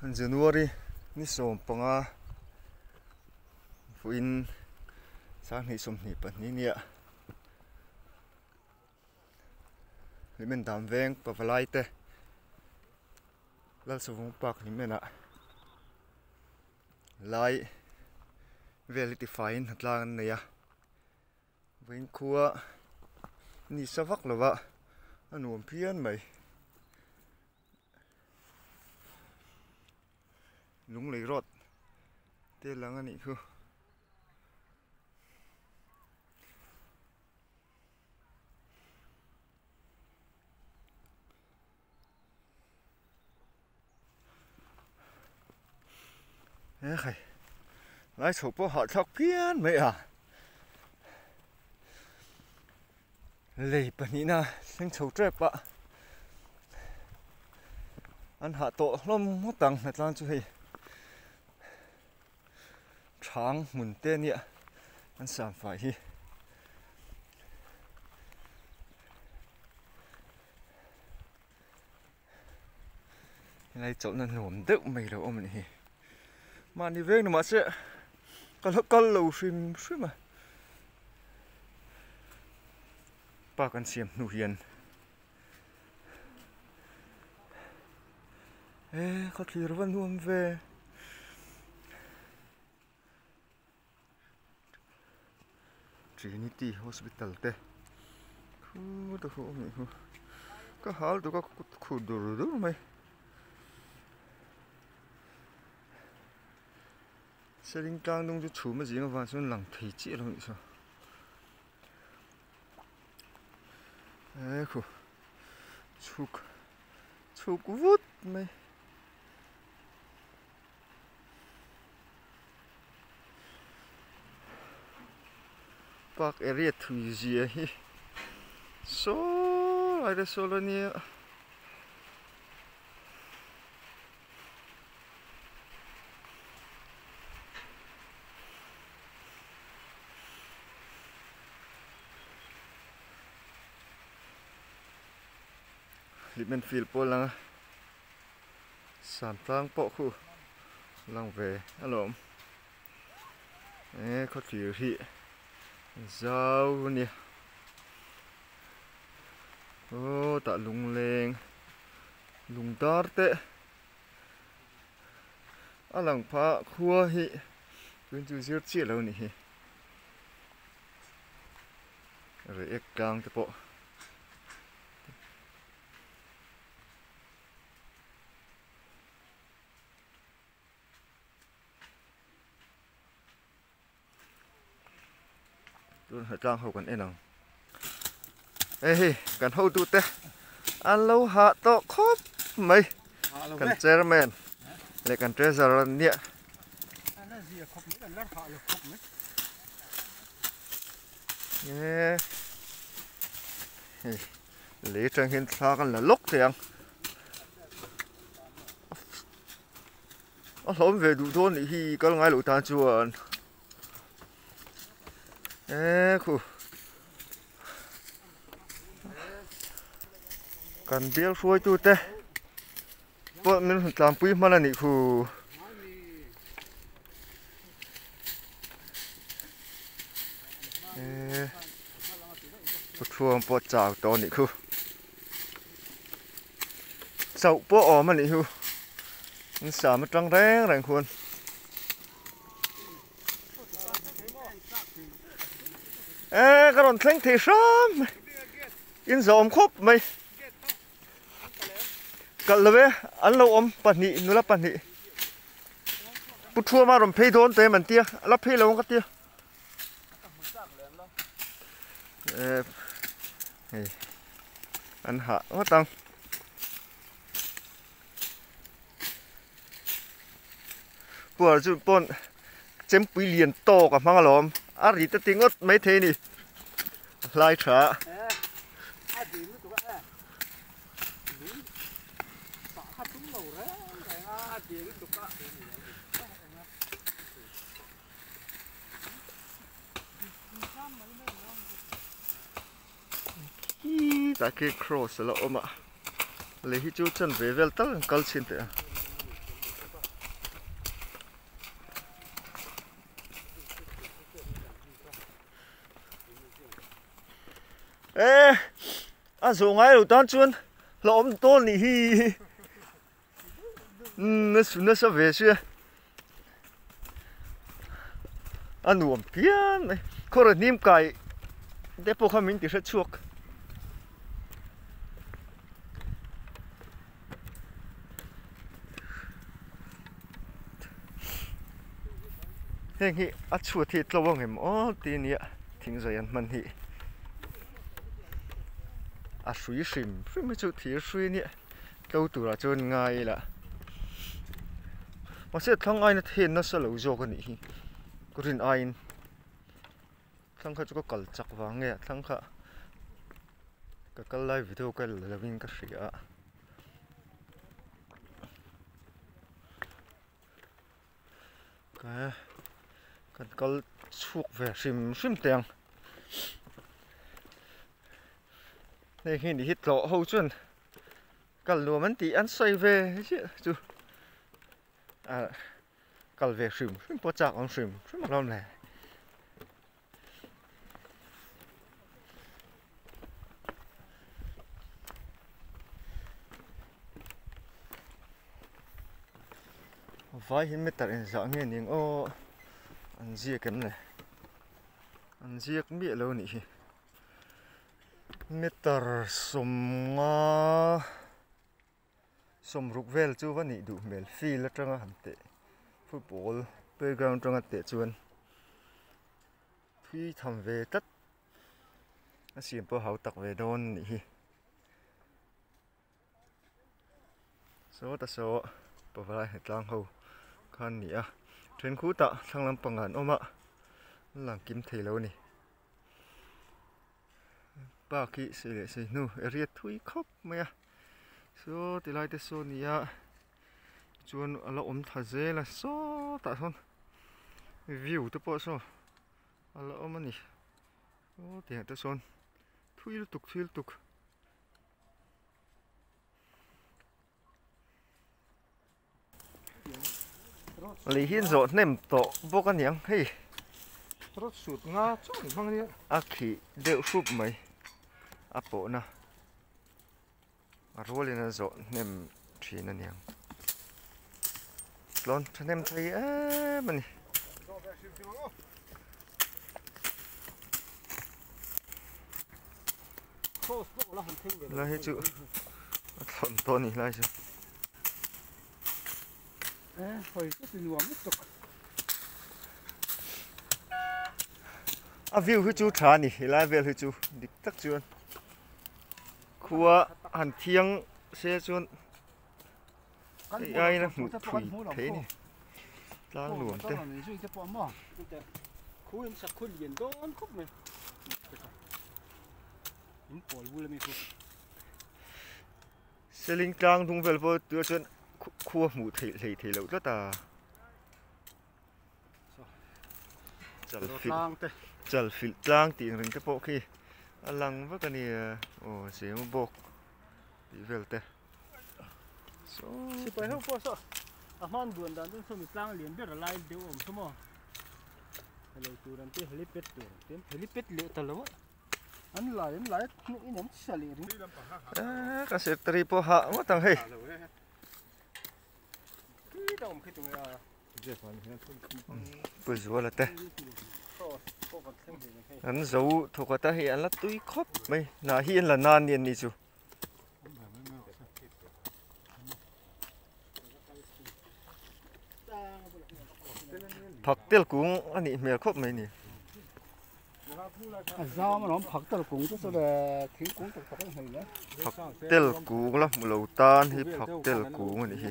January ni som panga fuin sang ni som ni pan ni nia limen dam veng pavalai te lal sovong pak ni mena lai veliti fine hatlang ne ya veng khuwa ni savak lova anuam phian mai lung lei rot te lang ani khu khai lai chụp po họ thọc phian mai à lei pani na sinh chụp trep ạ anh hạ tổ lom hốt tăng hết lan chú hi tráng mùn tên nhẹ anh sản phải hi này chỗ nó nổm đựng mày đâu ông này mà đi về nó mà sẽ cái lâu xuyên mà ba con xiêm nụ hiền ê có khi nó vẫn luôn về Trinity Hospital te khu tôi không nghĩ có hal tôi có khu đồ mày xe linh cang đông cho chủ mà gì mà vào xuân lằng thủy chị rồi sao ê khu chụp vút mày park area thủy gì ấy số lại là số là nhỉ mình phil po lang sản tăng po khu lang về alom ê có kiểu thị rau nè ô tạ lung lên lung tar te alang pha khua hi bên chú giết chết lâu nè rồi ek kang te po luôn hơi trang hậu còn em nào ê cần hậu tụt te ăn lâu hạ to khóp mày cần chairman lại cần treasurer nhẹ lấy trang hiện sa cần là lúc thì ăn lốm về đủ thôn thì có ngay lũ tan chuồn ê khu cần biết xuôi tu te bọn mình làm quý mà là nị khu bột chuông bột chảo to nị khu sậu bố ỏ mà nị khu xả một trăng ráng khuôn ê cái đòn thanh thì sớm in dòm khốp mày cẩn là về ăn lâu ôm bẩn nị nó là bẩn nị bút chua mà rồi phê thôn tới mình tia lắp phê lâu cái tia ăn hạ quá tăng bữa chú bọn chém quý liền to cả mang lòm à gì ta tiếng ớt mấy thế nè lai trả tại cái cross là ôm ạ lấy hít chú chân về vel tắt calcin thế à rồi ngay đầu tan chuan là ôm tôn nỉ hi nó sẽ về chưa anh nuông pian này có rồi niêm cài để bộ khám mình thì sẽ chuộc hiện hi à chuột thì lâu vòng em ó tí nhỉ thỉnh rồi anh mình hi à suy sim mới chút thì suy nhỉ đâu tụ là chôn ngay là mà sẽ thằng ai nó thiên nó sẽ lâu rồi cái này có riêng ai thằng khác có cẩn chắc vàng nghe thằng khác cái live video cái là mình cái gì à cái chuột về sim tiền này khi đi hít lộ hậu chuan cái lúa mình thì ăn xoay về chứ chú à cái về sim bỏ chạc ông sim mà làm này vài hiện mấy tờ dạng nghe những ô ăn gì cái này ăn gì cũng biết lâu nỉ mấy tờ sum rục vel chú vẫn nỉ đủ mel phi là trong hẳn tệ football playground trong tệ chuan phi thầm về tất nó xiêm po hậu tặc về đôn nỉ số ta số bỏ vào hết lang hầu khăn nỉ à trên khu tạ thằng làm bằng ngàn ôm ạ làm kim thể lâu nỉ ba kỹ sẽ lệ sẽ nu area thui khóc mày số thì lại tới số nỉ à chuan là ôm thà dễ là số tạ thôi view tới bao số là ôm anh nỉ số thì tới số thui liên tục lý hiên rộn ném tổ bốc ăn nhang hey rất sụt ngã chỗ này băng đi à khí đều sụp mày à bộ na à rồi lên rộn ném chỉ nè nhang lon cho ném thấy á mình là hết chữ thọn to này là chứ hồi cái gì mất tục à view hư chú trà nè lại về hư chú địch tắc chuan khua hàn thiêng xe chuan ai là một thủy thế này lang luồn thế khuôn sạc khuôn liền đó ăn khúc mày xe linh trang thung về vô đưa chuan khua mù thể lâu rất à chal phil trang tiền ring cái bộ khi lăng với cái này ồ xíu một bộ đi về thế si phải không có sao à man buồn đàn trong sông trang liền biết là lai đều ổn thôi mà hello tu đàn tê helipet liệu tao lắm anh lại những nhóm xả liền cái xe tripo hạ mất thằng hey bây giờ là thế anh giấu thuộc ta hiện là túi khóc mày là hiện là nan niên đi chú phật tiêu cũng anh ấy mẹ khóc mày nè sao mà nó phật tiêu cũng chứ sao là thiếu cũng thật cái hình đó phật tiêu cũng lắm lâu tan thì phật tiêu cũng này hi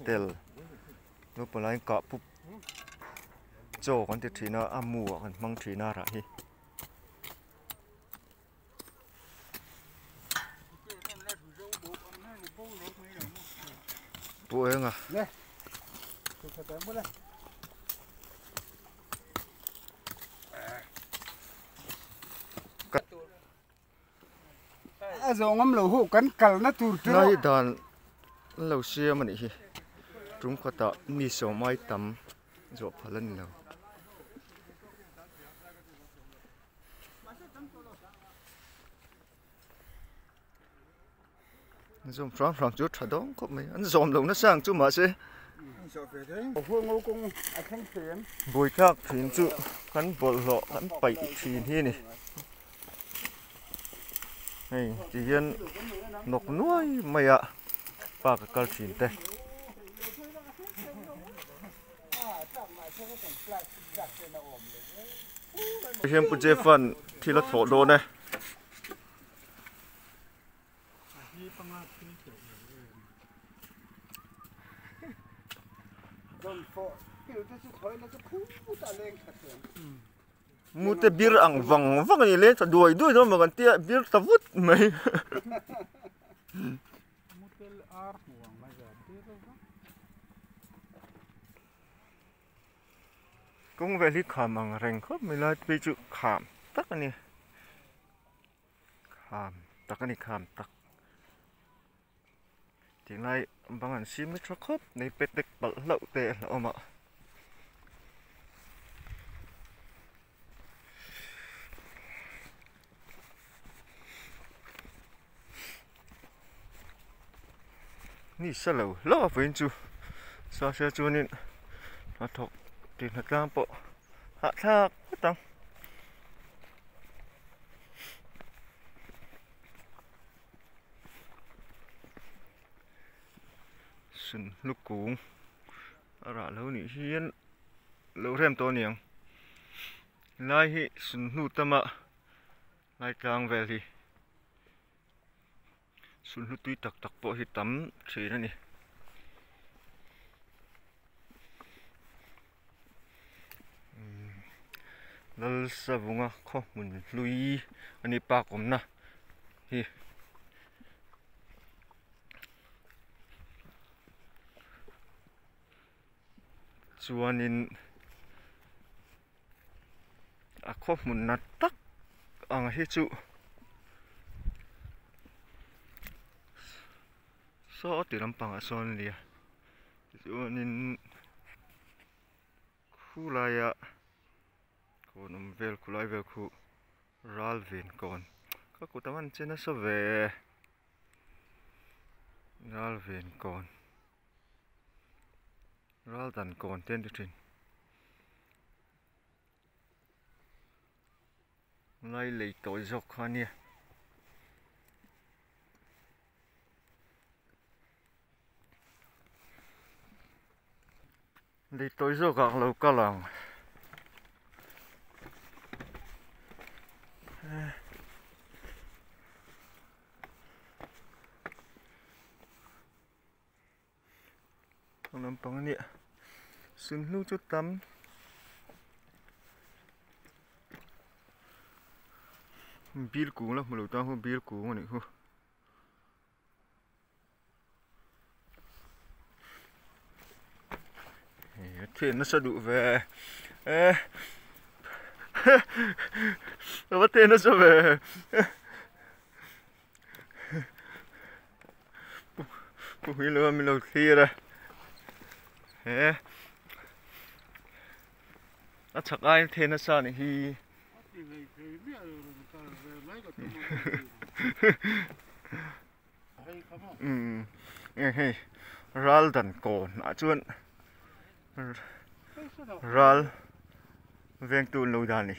tiêu lúc mà lại cọ búp cho con tiệt nó âm mùa còn mang trí na ra hi bố em à rồi ngắm lẩu hũ cắn cào nó tụt nói đàn lẩu xia mà này chúng có tạo mì sổ mai tắm rồi phải lên lẩu zoom from chút thà đó có mấy anh zoom lâu nó sang chút mà chứ bùi khác thì chú hắn bol lọ hắn bảy thì thế này này chỉ hiện nọc nuôi mày ạ ba cái cal chín thế hiện bây giờ phần thì là thổ đồ này mua te bir ang vang vang ni le ta đuổi đó mà còn tia bir ta vút mày cũng về lý khám bằng rèn khớp mình là bị chịu khám tắc anh khám tắc anh khám tắc tiếng này bằng anh xí mới cho khớp này bết địch bẩn lậu tệ là ôm ạ ni sao lâu lâu với chú sao sẽ chú nên nó thuộc tiền thật ra bộ hạ thác hết tăng sừng lúc cuống ra lâu nị hiên lâu thêm to niềng lai hi sừng nụ tâm ạ lai càng về thì sừng nụ tuy tắc tắc bộ hi tắm chỉ đó nè lal sa bunga kho mun lui ani pa kom na hi chuanin a kho mun na tak ang hi chu so ti lampang a son lia chuanin khulaya còn vel kulai vel khu ral vin còn các cụ tâm anh trên nó sẽ về ral vin còn ral đàn còn tên được trình lai lấy tội dọc khoa nia lấy tội dọc gạc lâu cả làng làm bằng nhẹ sừng lưu chút tắm bia cũ lắm mà lâu tao không bia cũ mà này không thế nó sẽ đủ về nó bắt thế nó sẽ về cũng hiểu là mình lâu kia rồi nó chắc ai thế nó sao này hi hey ral đàn cồn à chuan ral ven tu lâu đàn này